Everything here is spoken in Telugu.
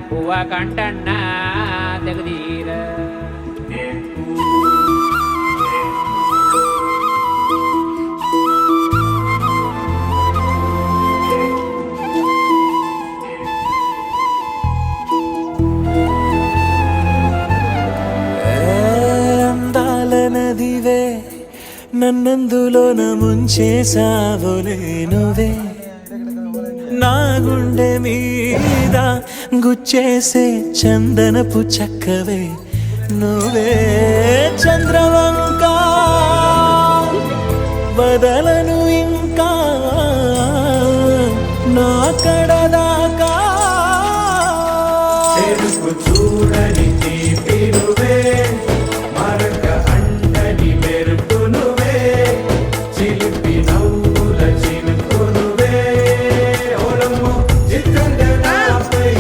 పువ్వ కంటన్నా తెగదీర నదివే నన్నందులోన ముంచేసావులే నువ్వే నా గుండె మీద గుచ్చేసే చందనపు చక్కవే నువ్వే చంద్రవంక బదలను ఇంకా నా కడదాకా చూడని